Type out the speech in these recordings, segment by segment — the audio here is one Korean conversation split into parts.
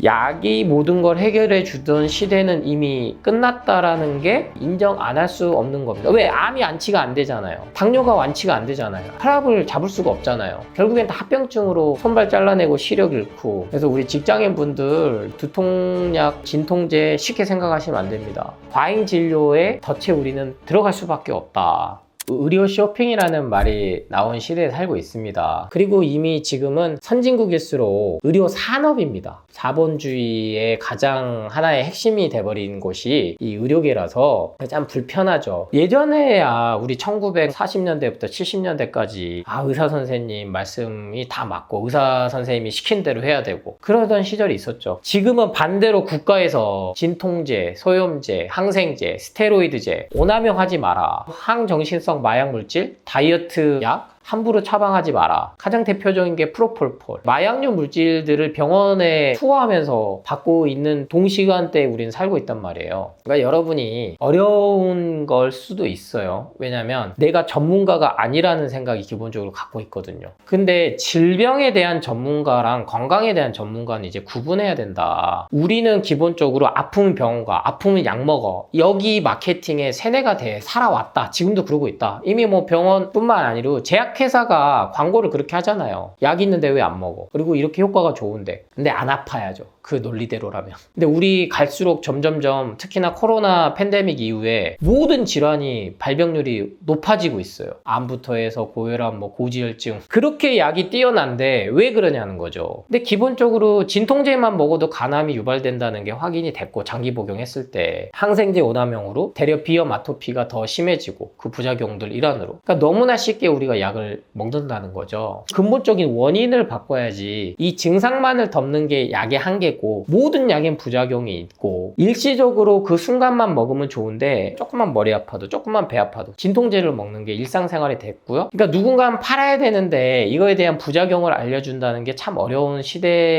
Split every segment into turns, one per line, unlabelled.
약이 모든 걸 해결해 주던 시대는 이미 끝났다라는 게 인정 안 할 수 없는 겁니다. 왜? 암이 안치가 안 되잖아요. 당뇨가 완치가 안 되잖아요. 혈압을 잡을 수가 없잖아요. 결국엔 다 합병증으로 손발 잘라내고 시력 잃고. 그래서 우리 직장인분들 두통약, 진통제 쉽게 생각하시면 안 됩니다. 과잉 진료에 덫에 우리는 들어갈 수밖에 없다. 의료 쇼핑이라는 말이 나온 시대에 살고 있습니다. 그리고 이미 지금은 선진국일수록 의료 산업입니다. 자본주의의 가장 하나의 핵심이 돼버린 곳이 이 의료계라서 참 불편하죠. 예전에야 우리 1940년대부터 70년대까지 의사 선생님 말씀이 다 맞고 의사 선생님이 시킨 대로 해야 되고 그러던 시절이 있었죠. 지금은 반대로 국가에서 진통제, 소염제, 항생제, 스테로이드제 오남용하지 마라. 항정신성 마약물질, 다이어트 약 함부로 처방하지 마라. 가장 대표적인 게 프로폴폴. 마약류 물질들을 병원에 투어하면서 받고 있는 동시간대에 우리는 살고 있단 말이에요. 그러니까 여러분이 어려운 걸 수도 있어요. 왜냐면 내가 전문가가 아니라는 생각이 기본적으로 갖고 있거든요. 근데 질병에 대한 전문가랑 건강에 대한 전문가는 이제 구분해야 된다. 우리는 기본적으로 아프면 병원 가, 아프면 약 먹어. 여기 마케팅에 세뇌가 돼 살아왔다. 지금도 그러고 있다. 이미 뭐 병원뿐만 아니라 제약회사가 광고를 그렇게 하잖아요. 약 있는데 왜 안 먹어? 그리고 이렇게 효과가 좋은데. 근데 안 아파야죠. 그 논리대로라면. 근데 우리 갈수록 점점점 특히나 코로나 팬데믹 이후에 모든 질환이 발병률이 높아지고 있어요. 암부터 해서 고혈압, 고지혈증. 그렇게 약이 뛰어난데 왜 그러냐는 거죠. 근데 기본적으로 진통제만 먹어도 간암이 유발된다는 게 확인이 됐고 장기 복용했을 때 항생제 오남용으로 대려 비염 아토피가 더 심해지고 그 부작용들 일환으로. 그러니까 너무나 쉽게 우리가 약을 먹는다는 거죠. 근본적인 원인을 바꿔야지 이 증상만을 덮는 게 약의 한계고 모든 약엔 부작용이 있고 일시적으로 그 순간만 먹으면 좋은데 조금만 머리 아파도 조금만 배 아파도 진통제를 먹는 게 일상생활이 됐고요. 그러니까 누군가는 팔아야 되는데 이거에 대한 부작용을 알려준다는 게 참 어려운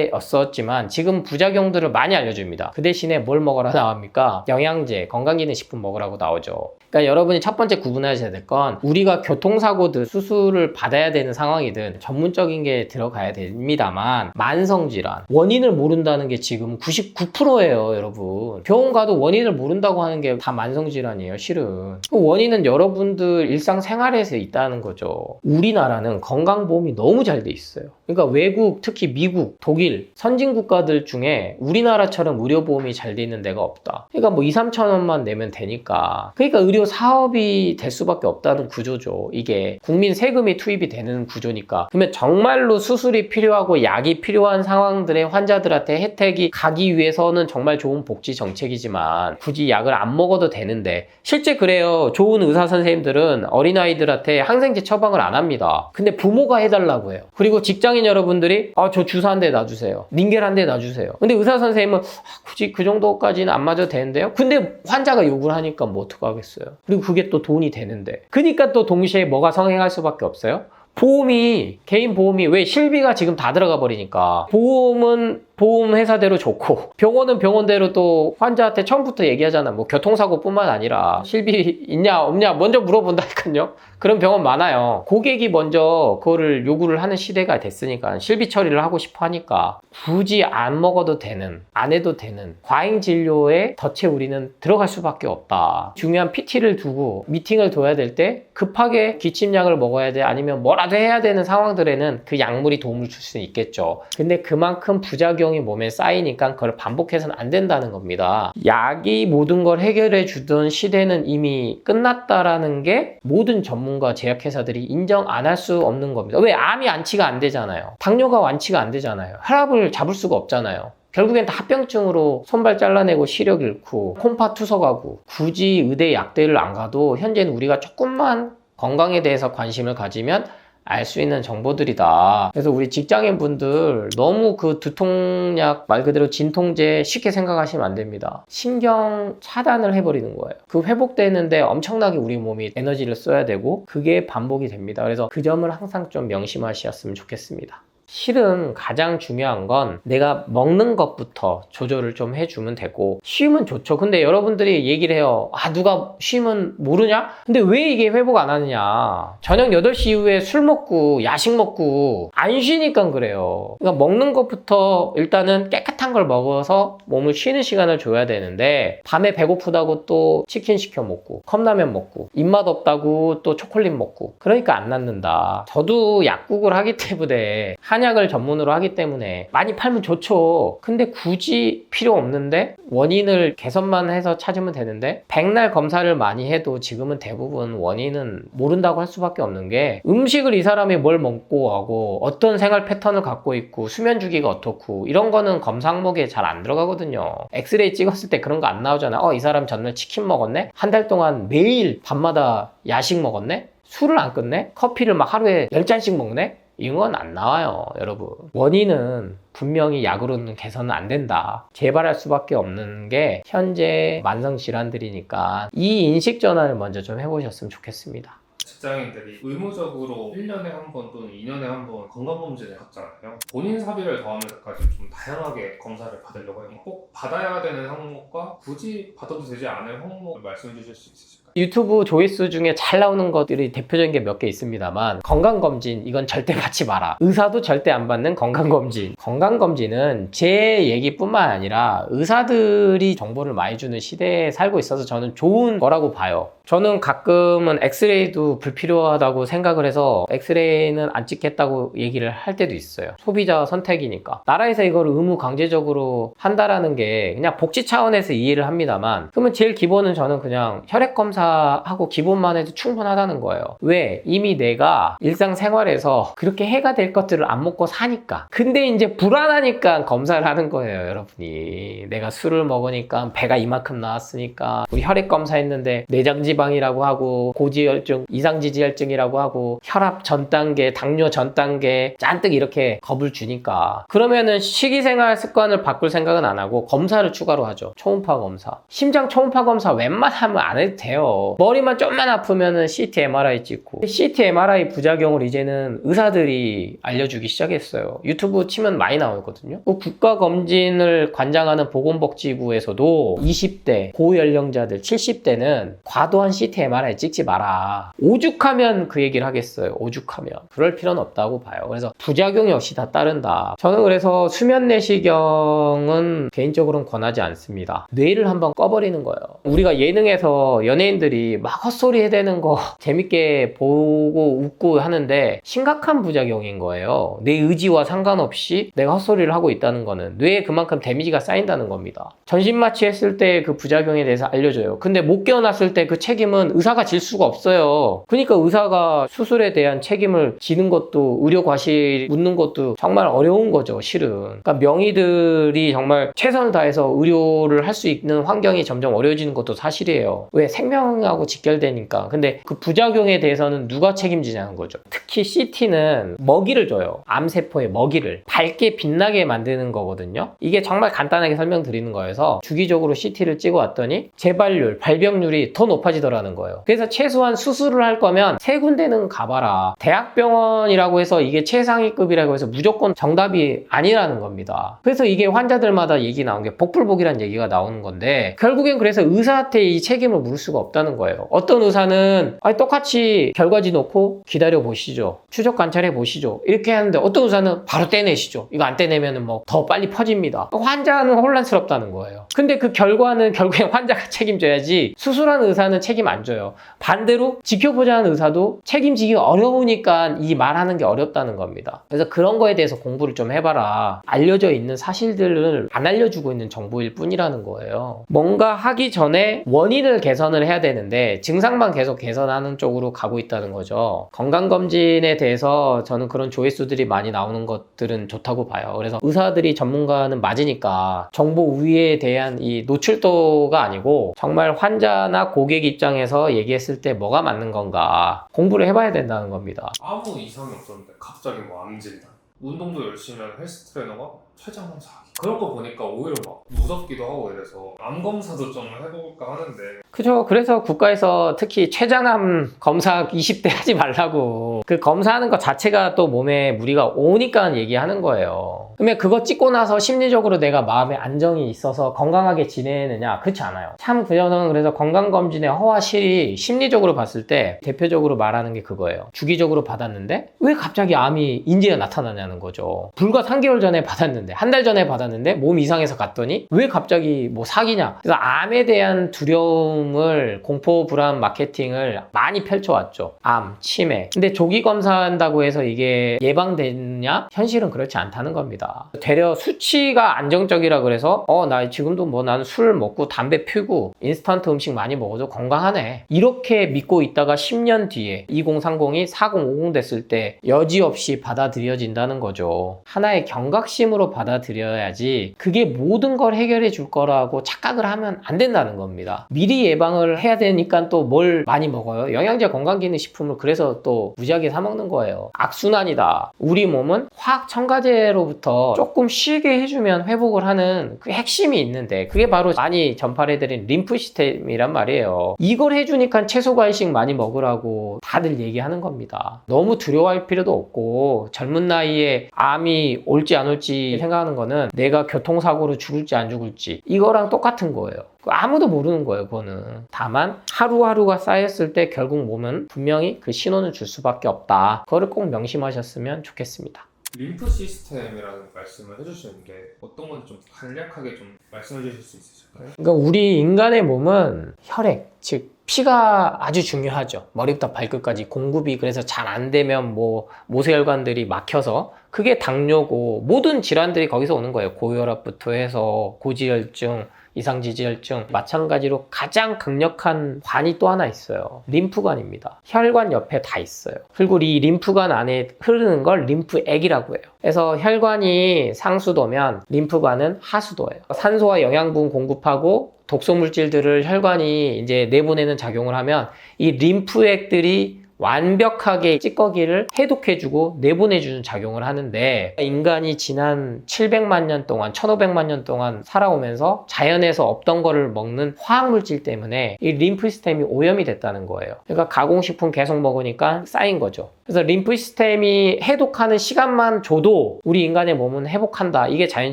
시대였었지만 지금 부작용들을 많이 알려줍니다. 그 대신에 뭘 먹어라 나옵니까? 영양제, 건강기능식품 먹으라고 나오죠. 그러니까 여러분이 첫 번째 구분하셔야 될 건 우리가 교통사고든 수술을 받아야 되는 상황이든 전문적인 게 들어가야 됩니다만 만성질환, 원인을 모른다는 게 지금 99%예요 여러분. 병원 가도 원인을 모른다고 하는 게 다 만성질환이에요 실은. 그 원인은 여러분들 일상생활에서 있다는 거죠. 우리나라는 건강보험이 너무 잘 돼 있어요. 그러니까 외국, 특히 미국, 독일, 선진국가들 중에 우리나라처럼 의료보험이 잘 돼 있는 데가 없다. 그러니까 2, 3천 원만 내면 되니까. 그러니까 의료 사업이 될 수밖에 없다는 구조죠. 이게 국민 세금이 투입이 되는 구조니까. 그러면 정말로 수술이 필요하고 약이 필요한 상황들의 환자들한테 혜택이 가기 위해서는 정말 좋은 복지 정책이지만 굳이 약을 안 먹어도 되는데 실제 그래요. 좋은 의사 선생님들은 어린아이들한테 항생제 처방을 안 합니다. 근데 부모가 해달라고 해요. 그리고 직장인 여러분들이 저 주사 한 대 놔주세요. 링겔 한 대 놔주세요. 근데 의사 선생님은 굳이 그 정도까지는 안 맞아도 되는데요. 근데 환자가 요구를 하니까 뭐 어떡하겠어요. 그리고 그게 또 돈이 되는데. 그러니까 또 동시에 뭐가 성행할 수밖에 없어요? 보험이, 개인 보험이 왜 실비가 지금 다 들어가 버리니까 보험은 보험 회사대로 좋고 병원은 병원대로 또 환자한테 처음부터 얘기하잖아. 교통사고뿐만 아니라 실비 있냐 없냐 먼저 물어본다니까요. 그런 병원 많아요. 고객이 먼저 그거를 요구를 하는 시대가 됐으니까 실비 처리를 하고 싶어 하니까 굳이 안 먹어도 되는, 안 해도 되는 과잉 진료에 덫에 우리는 들어갈 수밖에 없다. 중요한 PT를 두고 미팅을 둬야 될 때 급하게 기침약을 먹어야 돼 아니면 뭐라도 해야 되는 상황들에는 그 약물이 도움을 줄 수 있겠죠. 근데 그만큼 부작용이 몸에 쌓이니까 그걸 반복해서는 안 된다는 겁니다. 약이 모든 걸 해결해 주던 시대는 이미 끝났다라는 게 모든 전문가 제약회사들이 인정 안 할 수 없는 겁니다. 왜? 암이 완치가 안 되잖아요. 당뇨가 완치가 안 되잖아요. 혈압을 잡을 수가 없잖아요. 결국엔 다 합병증으로 손발 잘라내고 시력 잃고 콩팥 투석하고 굳이 의대 약대를 안 가도 현재는 우리가 조금만 건강에 대해서 관심을 가지면 알 수 있는 정보들이다. 그래서 우리 직장인분들 너무 그 두통약 말 그대로 진통제 쉽게 생각하시면 안 됩니다. 신경 차단을 해버리는 거예요. 그 회복되는데 엄청나게 우리 몸이 에너지를 써야 되고 그게 반복이 됩니다. 그래서 그 점을 항상 좀 명심하셨으면 좋겠습니다. 실은 가장 중요한 건 내가 먹는 것부터 조절을 좀 해주면 되고, 쉬면 좋죠. 근데 여러분들이 얘기를 해요. 아, 누가 쉬면 모르냐? 근데 왜 이게 회복 안 하느냐? 저녁 8시 이후에 술 먹고 야식 먹고 안 쉬니까 그래요. 그러니까 먹는 것부터 일단은 깨끗한 걸 먹어서 몸을 쉬는 시간을 줘야 되는데, 밤에 배고프다고 또 치킨 시켜 먹고 컵라면 먹고 입맛 없다고 또 초콜릿 먹고, 그러니까 안 낫는다. 저도 약국을 하기 때문에, 한약을 전문으로 하기 때문에 많이 팔면 좋죠. 근데 굳이 필요 없는데 원인을 개선만 해서 찾으면 되는데, 백날 검사를 많이 해도 지금은 대부분 원인은 모른다고 할 수밖에 없는 게, 음식을 이 사람이 뭘 먹고 하고 어떤 생활 패턴을 갖고 있고 수면 주기가 어떻고 이런 거는 검사 항목에 잘 안 들어가거든요. 엑스레이 찍었을 때 그런 거 안 나오잖아. 이 사람 전날 치킨 먹었네? 한 달 동안 매일 밤마다 야식 먹었네? 술을 안 끊네? 커피를 막 하루에 10잔씩 먹네? 이런 건 안 나와요, 여러분. 원인은 분명히 약으로는 개선은 안 된다. 재발할 수밖에 없는 게 현재 만성 질환들이니까 이 인식 전환을 먼저 좀 해보셨으면 좋겠습니다.
직장인들이 의무적으로 1년에 한 번 또는 2년에 한 번 건강검진을 받잖아요. 본인 사비를 더하면서까지 좀 다양하게 검사를 받으려고 해요. 꼭 받아야 되는 항목과 굳이 받아도 되지 않을 항목을 말씀해 주실 수 있으실까요?
유튜브 조회수 중에 잘 나오는 것들이 대표적인 게 몇 개 있습니다만, 건강검진 이건 절대 받지 마라. 의사도 절대 안 받는 건강검진. 건강검진은 제 얘기뿐만 아니라 의사들이 정보를 많이 주는 시대에 살고 있어서 저는 좋은 거라고 봐요. 저는 가끔은 엑스레이도 불필요하다고 생각을 해서 엑스레이는 안 찍겠다고 얘기를 할 때도 있어요. 소비자 선택이니까. 나라에서 이걸 의무 강제적으로 한다라는 게 그냥 복지 차원에서 이해를 합니다만, 그러면 제일 기본은 저는 그냥 혈액 검사하고 기본만 해도 충분하다는 거예요. 왜? 이미 내가 일상생활에서 그렇게 해가 될 것들을 안 먹고 사니까. 근데 이제 불안하니까 검사를 하는 거예요, 여러분이. 내가 술을 먹으니까 배가 이만큼 나왔으니까, 우리 혈액 검사했는데 내장지방이라고 하고 고지혈증, 이상지지혈증이라고 하고 혈압 전 단계, 당뇨 전 단계 잔뜩 이렇게 겁을 주니까, 그러면은 식이생활 습관을 바꿀 생각은 안 하고 검사를 추가로 하죠. 초음파 검사, 심장 초음파 검사 웬만하면 안 해도 돼요. 머리만 좀만 아프면은 CT, MRI 찍고, CT, MRI 부작용을 이제는 의사들이 알려주기 시작했어요. 유튜브 치면 많이 나오거든요. 국가검진을 관장하는 보건복지부에서도 20대 고연령자들 70대는 과도한 CT, MRI 찍지 마라. 오죽하면 그 얘기를 하겠어요. 오죽하면. 그럴 필요는 없다고 봐요. 그래서 부작용 역시 다 따른다. 저는 그래서 수면 내시경은 개인적으로는 권하지 않습니다. 뇌를 한번 꺼버리는 거예요. 우리가 예능에서 연예인들이 막 헛소리 해대는 거 재밌게 보고 웃고 하는데 심각한 부작용인 거예요. 내 의지와 상관없이 내가 헛소리를 하고 있다는 거는 뇌에 그만큼 데미지가 쌓인다는 겁니다. 전신마취 했을 때 그 부작용에 대해서 알려줘요. 근데 못 깨어났을 때 그 책임은 의사가 질 수가 없어요. 그러니까 의사가 수술에 대한 책임을 지는 것도, 의료 과실 묻는 것도 정말 어려운 거죠, 실은. 그러니까 명의들이 정말 최선을 다해서 의료를 할 수 있는 환경이 점점 어려워지는 것도 사실이에요. 왜? 생명하고 직결되니까. 근데 그 부작용에 대해서는 누가 책임지냐는 거죠. 특히 CT는 먹이를 줘요. 암세포에 먹이를 밝게 빛나게 만드는 거거든요. 이게 정말 간단하게 설명드리는 거여서 주기적으로 CT를 찍어 왔더니 재발률, 발병률이 더 높아지더라는 거예요. 그래서 최소한 수술을 할 거면 3군데는 가봐라. 대학병원이라고 해서 이게 최상위급이라고 해서 무조건 정답이 아니라는 겁니다. 그래서 이게 환자들마다 얘기 나온 게 복불복이라는 얘기가 나오는 건데, 결국엔 그래서 의사한테 이 책임을 물을 수가 없다는 거예요. 어떤 의사는 똑같이 결과지 놓고 기다려 보시죠, 추적 관찰해 보시죠, 이렇게 하는데, 어떤 의사는 바로 떼내시죠. 이거 안 떼내면 뭐 더 빨리 퍼집니다. 환자는 혼란스럽다는 거예요. 근데 그 결과는 결국엔 환자가 책임져야지, 수술하는 의사는 책임 안 져요. 반대로 지켜보자는 의사도 책임지기가 어려우니까 이 말하는 게 어렵다는 겁니다. 그래서 그런 거에 대해서 공부를 좀 해봐라. 알려져 있는 사실들을 안 알려주고 있는 정보일 뿐이라는 거예요. 뭔가 하기 전에 원인을 개선을 해야 되는데 증상만 계속 개선하는 쪽으로 가고 있다는 거죠. 건강검진에 대해서 저는 그런 조회수들이 많이 나오는 것들은 좋다고 봐요. 그래서 의사들이 전문가는 맞으니까 정보 우위에 대한 이 노출도가 아니고, 정말 환자나 고객 입장에서 얘기했을 때 뭐가 맞는 건가 공부를 해봐야 된다는 겁니다.
아무 이상이 없었는데 갑자기 뭐 암 진단, 운동도 열심히 하는 헬스 트레이너가 췌장암 사기. 그런 거 보니까 오히려 막 무섭기도 하고 이래서 암 검사도 좀 해볼까 하는데
그죠. 그래서 국가에서 특히 췌장암 검사 20대 하지 말라고. 그 검사하는 것 자체가 또 몸에 무리가 오니까 얘기하는 거예요. 그러면 그거 찍고 나서 심리적으로 내가 마음에 안정이 있어서 건강하게 지내느냐? 그렇지 않아요. 참 저는 그래서 건강검진의 허와 실이 심리적으로 봤을 때 대표적으로 말하는 게 그거예요. 주기적으로 받았는데 왜 갑자기 암이 인지가 나타나냐는 거죠. 불과 3개월 전에 받았는데, 한 달 전에 받았는데 몸 이상해서 갔더니 왜 갑자기 뭐 사기냐? 그래서 암에 대한 두려움을, 공포 불안 마케팅을 많이 펼쳐왔죠. 암, 치매. 근데 조기 검사한다고 해서 이게 예방되느냐? 현실은 그렇지 않다는 겁니다. 되려 수치가 안정적이라 그래서 나 지금도 뭐 나는 술 먹고 담배 피우고 인스턴트 음식 많이 먹어도 건강하네. 이렇게 믿고 있다가 10년 뒤에 2030이 4050 됐을 때 여지없이 받아들여진다는 거죠. 하나의 경각심으로 받아들여야지 그게 모든 걸 해결해 줄 거라고 착각을 하면 안 된다는 겁니다. 미리 예방을 해야 되니까 또 뭘 많이 먹어요? 영양제 건강기능식품을 그래서 또 무지하게 사 먹는 거예요. 악순환이다. 우리 몸은 화학 첨가제로부터 조금 쉬게 해주면 회복을 하는 그 핵심이 있는데 그게 바로 많이 전파해드린 림프 시스템이란 말이에요. 이걸 해주니까 채소 과일식 많이 먹으라고 다들 얘기하는 겁니다. 너무 두려워할 필요도 없고 젊은 나이에 암이 올지 안 올지 생각하는 거는 내가 교통사고로 죽을지 안 죽을지 이거랑 똑같은 거예요. 아무도 모르는 거예요. 그거는. 다만 하루하루가 쌓였을 때 결국 몸은 분명히 그 신호는 줄 수밖에 없다. 그거를 꼭 명심하셨으면 좋겠습니다.
림프 시스템이라는 말씀을 해주시는데 어떤 건지 좀 간략하게 좀 말씀해 주실 수 있으실까요?
그러니까 우리 인간의 몸은 혈액, 즉 피가 아주 중요하죠. 머리부터 발끝까지 공급이 그래서 잘 안 되면 뭐 모세혈관들이 막혀서 그게 당뇨고 모든 질환들이 거기서 오는 거예요. 고혈압부터 해서 고지혈증, 이상지지혈증. 마찬가지로 가장 강력한 관이 또 하나 있어요. 림프관입니다. 혈관 옆에 다 있어요. 그리고 이 림프관 안에 흐르는 걸 림프액이라고 해요. 그래서 혈관이 상수도면 림프관은 하수도예요. 산소와 영양분 공급하고 독소 물질들을 혈관이 이제 내보내는 작용을 하면 이 림프액들이 완벽하게 찌꺼기를 해독해주고 내보내주는 작용을 하는데 인간이 지난 700만 년 동안 1500만 년 동안 살아오면서 자연에서 없던 거를 먹는 화학물질 때문에 이 림프 시스템이 오염이 됐다는 거예요. 그러니까 가공식품 계속 먹으니까 쌓인 거죠. 그래서 림프 시스템이 해독하는 시간만 줘도 우리 인간의 몸은 회복한다. 이게 자연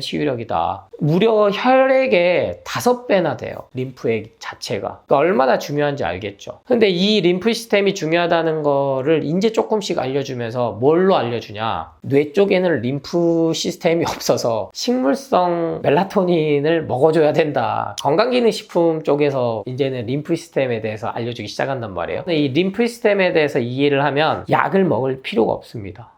치유력이다. 무려 혈액의 5배나 돼요. 림프액 자체가. 그러니까 얼마나 중요한지 알겠죠. 근데 이 림프 시스템이 중요하다는 거를 이제 조금씩 알려주면서 뭘로 알려주냐. 뇌 쪽에는 림프 시스템이 없어서 식물성 멜라토닌을 먹어줘야 된다. 건강기능식품 쪽에서 이제는 림프 시스템에 대해서 알려주기 시작한단 말이에요. 근데 이 림프 시스템에 대해서 이해를 하면 약을 먹을 필요가 없습니다.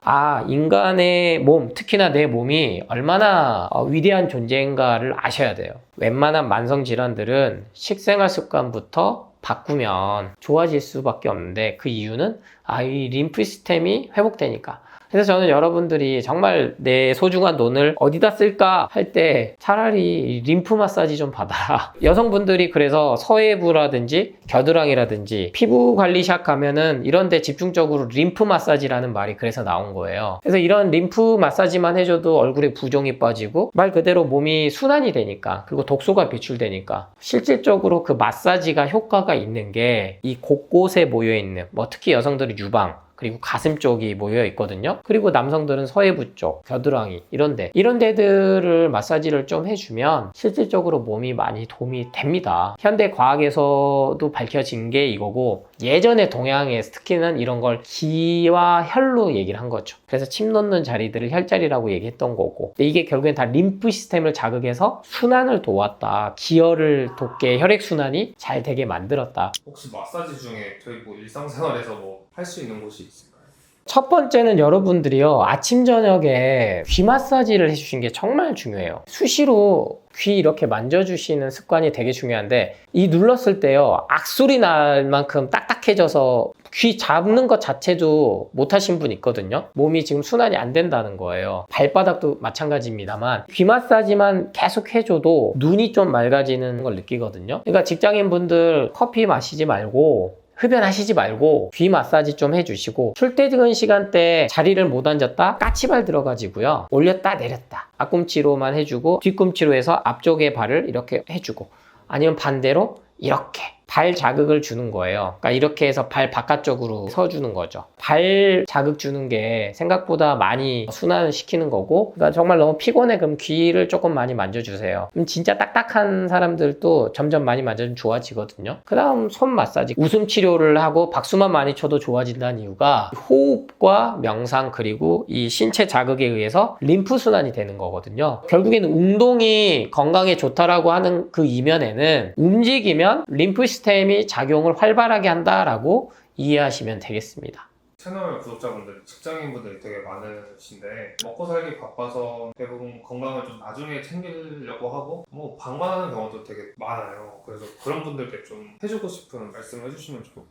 인간의 몸, 특히나 내 몸이 얼마나 위대한 존재인가를 아셔야 돼요. 웬만한 만성질환들은 식생활 습관부터 바꾸면 좋아질 수밖에 없는데 그 이유는 이 림프 시스템이 회복되니까. 그래서 저는 여러분들이 정말 내 소중한 돈을 어디다 쓸까 할 때 차라리 림프 마사지 좀 받아라. 여성분들이 그래서 서해부라든지 겨드랑이라든지 피부 관리샵 가면은 이런 데 집중적으로 림프 마사지라는 말이 그래서 나온 거예요. 그래서 이런 림프 마사지만 해줘도 얼굴에 부종이 빠지고 말 그대로 몸이 순환이 되니까 그리고 독소가 배출되니까 실질적으로 그 마사지가 효과가 있는 게 이 곳곳에 모여있는 특히 여성들이 유방 그리고 가슴 쪽이 모여 있거든요. 그리고 남성들은 서해부 쪽, 겨드랑이 이런 데들을 마사지를 좀 해주면 실질적으로 몸이 많이 도움이 됩니다. 현대 과학에서도 밝혀진 게 이거고 예전에 동양에서 특히는 이런 걸 기와 혈로 얘기를 한 거죠. 그래서 침 놓는 자리들을 혈자리라고 얘기했던 거고 근데 이게 결국엔 다 림프 시스템을 자극해서 순환을 도왔다. 기혈을 돕게 혈액순환이 잘 되게 만들었다.
혹시 마사지 중에 저희 일상생활에서 할 수 있는 곳이 있을까요?
첫 번째는 여러분들이요 아침 저녁에 귀 마사지를 해주신 게 정말 중요해요. 수시로 귀 이렇게 만져주시는 습관이 되게 중요한데 이 눌렀을 때요 악소리 날 만큼 딱딱해져서 귀 잡는 것 자체도 못하신 분 있거든요. 몸이 지금 순환이 안 된다는 거예요. 발바닥도 마찬가지입니다만 귀 마사지만 계속 해줘도 눈이 좀 맑아지는 걸 느끼거든요. 그러니까 직장인분들 커피 마시지 말고 흡연하시지 말고 귀 마사지 좀 해주시고, 출퇴근 시간대 자리를 못 앉았다 까치발 들어가지고요, 올렸다 내렸다 앞꿈치로만 해주고 뒤꿈치로 해서 앞쪽에 발을 이렇게 해주고, 아니면 반대로 이렇게 발 자극을 주는 거예요. 그러니까 이렇게 해서 발 바깥쪽으로 서주는 거죠. 발 자극 주는 게 생각보다 많이 순환을 시키는 거고, 그러니까 정말 너무 피곤해 그럼 귀를 조금 많이 만져주세요. 그럼 진짜 딱딱한 사람들도 점점 많이 만져주면 좋아지거든요. 그 다음 손 마사지, 웃음 치료를 하고 박수만 많이 쳐도 좋아진다는 이유가 호흡과 명상 그리고 이 신체 자극에 의해서 림프 순환이 되는 거거든요. 결국에는 운동이 건강에 좋다라고 하는 그 이면에는 움직이면 림프 시스템이 작용을 활발하게 한다라고 이해하시면 되겠습니다.
채널 구독자분들, 직장인분들이 되게 많으신데 먹고 살기 바빠서 대부분 건강을 좀 나중에 챙기려고 하고 뭐 방관하는 경우도 되게 많아요. 그래서 그런 분들께 좀 해주고 싶은 말씀을 해주시면 좋을 것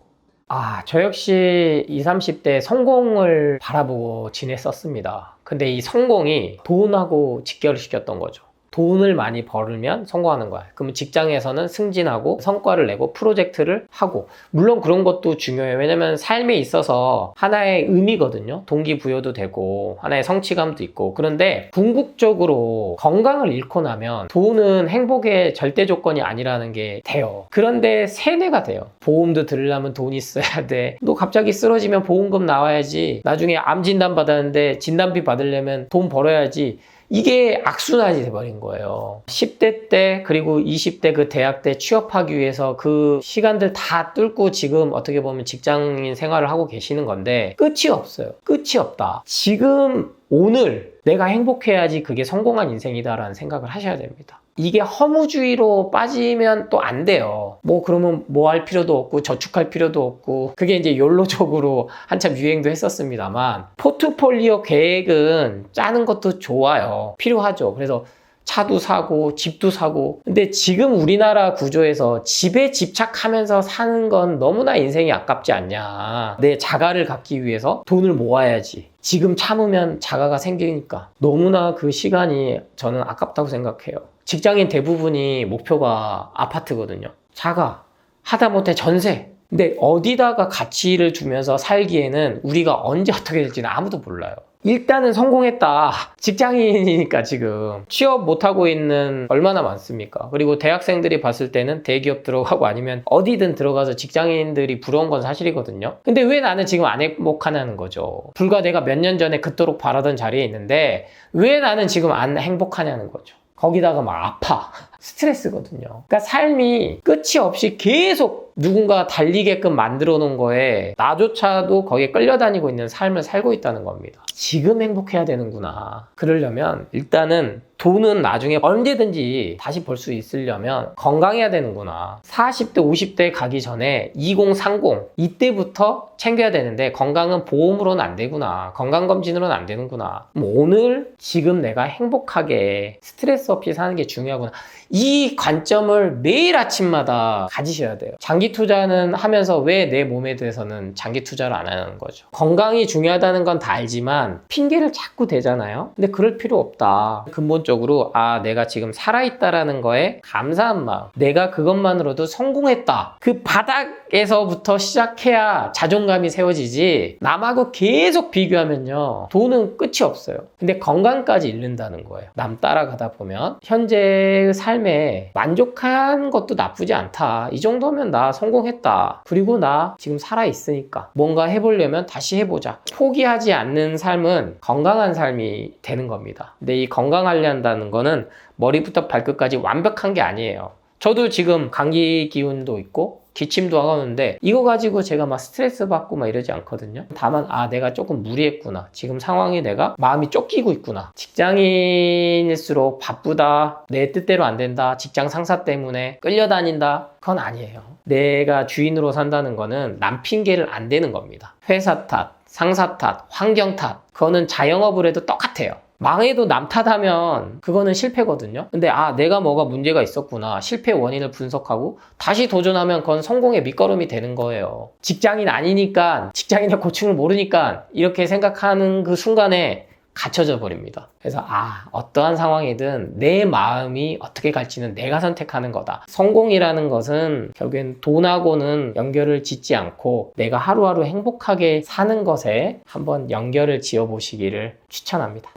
같아요.
저 역시 20, 30대 성공을 바라보고 지냈었습니다. 근데 이 성공이 돈하고 직결을 시켰던 거죠. 돈을 많이 벌면 성공하는 거야. 그러면 직장에서는 승진하고 성과를 내고 프로젝트를 하고, 물론 그런 것도 중요해요. 왜냐면 삶에 있어서 하나의 의미거든요. 동기부여도 되고 하나의 성취감도 있고. 그런데 궁극적으로 건강을 잃고 나면 돈은 행복의 절대 조건이 아니라는 게 돼요. 그런데 세뇌가 돼요. 보험도 들으려면 돈 있어야 돼. 너 갑자기 쓰러지면 보험금 나와야지. 나중에 암 진단 받았는데 진단비 받으려면 돈 벌어야지. 이게 악순환이 돼버린 거예요. 10대 때 그리고 20대 그 대학 때 취업하기 위해서 그 시간들 다 뚫고 지금 어떻게 보면 직장인 생활을 하고 계시는 건데 끝이 없어요. 끝이 없다. 지금 오늘 내가 행복해야지 그게 성공한 인생이다라는 생각을 하셔야 됩니다. 이게 허무주의로 빠지면 또 안 돼요. 뭐 그러면 뭐 할 필요도 없고 저축할 필요도 없고, 그게 이제 욜로적으로 한참 유행도 했었습니다만, 포트폴리오 계획은 짜는 것도 좋아요. 필요하죠. 그래서 차도 사고 집도 사고. 근데 지금 우리나라 구조에서 집에 집착하면서 사는 건 너무나 인생이 아깝지 않냐. 내 자가를 갖기 위해서 돈을 모아야지. 지금 참으면 자가가 생기니까 너무나 그 시간이 저는 아깝다고 생각해요. 직장인 대부분이 목표가 아파트거든요. 자가, 하다못해 전세. 근데 어디다가 가치를 주면서 살기에는 우리가 언제 어떻게 될지는 아무도 몰라요. 일단은 성공했다. 직장인이니까 지금 취업 못하고 있는 얼마나 많습니까? 그리고 대학생들이 봤을 때는 대기업 들어가고 아니면 어디든 들어가서 직장인들이 부러운 건 사실이거든요. 근데 왜 나는 지금 안 행복하냐는 거죠. 불과 내가 몇 년 전에 그토록 바라던 자리에 있는데 왜 나는 지금 안 행복하냐는 거죠. 거기다가 막 아파. 스트레스거든요. 그러니까 삶이 끝이 없이 계속 누군가가 달리게끔 만들어 놓은 거에 나조차도 거기에 끌려다니고 있는 삶을 살고 있다는 겁니다. 지금 행복해야 되는구나. 그러려면 일단은 돈은 나중에 언제든지 다시 벌 수 있으려면 건강해야 되는구나. 40대, 50대 가기 전에 2030 이때부터 챙겨야 되는데 건강은 보험으로는 안 되구나. 건강검진으로는 안 되는구나. 오늘 지금 내가 행복하게 스트레스 없이 사는 게 중요하구나. 이 관점을 매일 아침마다 가지셔야 돼요. 장기 투자는 하면서 왜 내 몸에 대해서는 장기 투자를 안 하는 거죠. 건강이 중요하다는 건 다 알지만 핑계를 자꾸 대잖아요. 근데 그럴 필요 없다. 근본적으로 내가 지금 살아있다라는 거에 감사한 마음, 내가 그것만으로도 성공했다. 그 바닥에서부터 시작해야 자존감이 세워지지, 남하고 계속 비교하면요 돈은 끝이 없어요. 근데 건강까지 잃는다는 거예요. 남 따라가다 보면 현재의 삶에 만족한 것도 나쁘지 않다. 이 정도면 나 성공했다. 그리고 나 지금 살아있으니까 뭔가 해보려면 다시 해보자. 포기하지 않는 삶은 건강한 삶이 되는 겁니다. 근데 이 건강하려 한다는 거는 머리부터 발끝까지 완벽한 게 아니에요. 저도 지금 감기 기운도 있고 기침도 하는데 이거 가지고 제가 막 스트레스 받고 막 이러지 않거든요. 다만 내가 조금 무리했구나. 지금 상황이 내가 마음이 쫓기고 있구나. 직장인일수록 바쁘다. 내 뜻대로 안 된다. 직장 상사 때문에 끌려다닌다. 그건 아니에요. 내가 주인으로 산다는 거는 남 핑계를 안 대는 겁니다. 회사 탓, 상사 탓, 환경 탓. 그거는 자영업을 해도 똑같아요. 망해도 남 탓하면 그거는 실패거든요. 근데 내가 뭐가 문제가 있었구나. 실패 원인을 분석하고 다시 도전하면 그건 성공의 밑거름이 되는 거예요. 직장인 아니니까, 직장인의 고충을 모르니까 이렇게 생각하는 그 순간에 갇혀져 버립니다. 그래서 어떠한 상황이든 내 마음이 어떻게 갈지는 내가 선택하는 거다. 성공이라는 것은 결국엔 돈하고는 연결을 짓지 않고 내가 하루하루 행복하게 사는 것에 한번 연결을 지어 보시기를 추천합니다.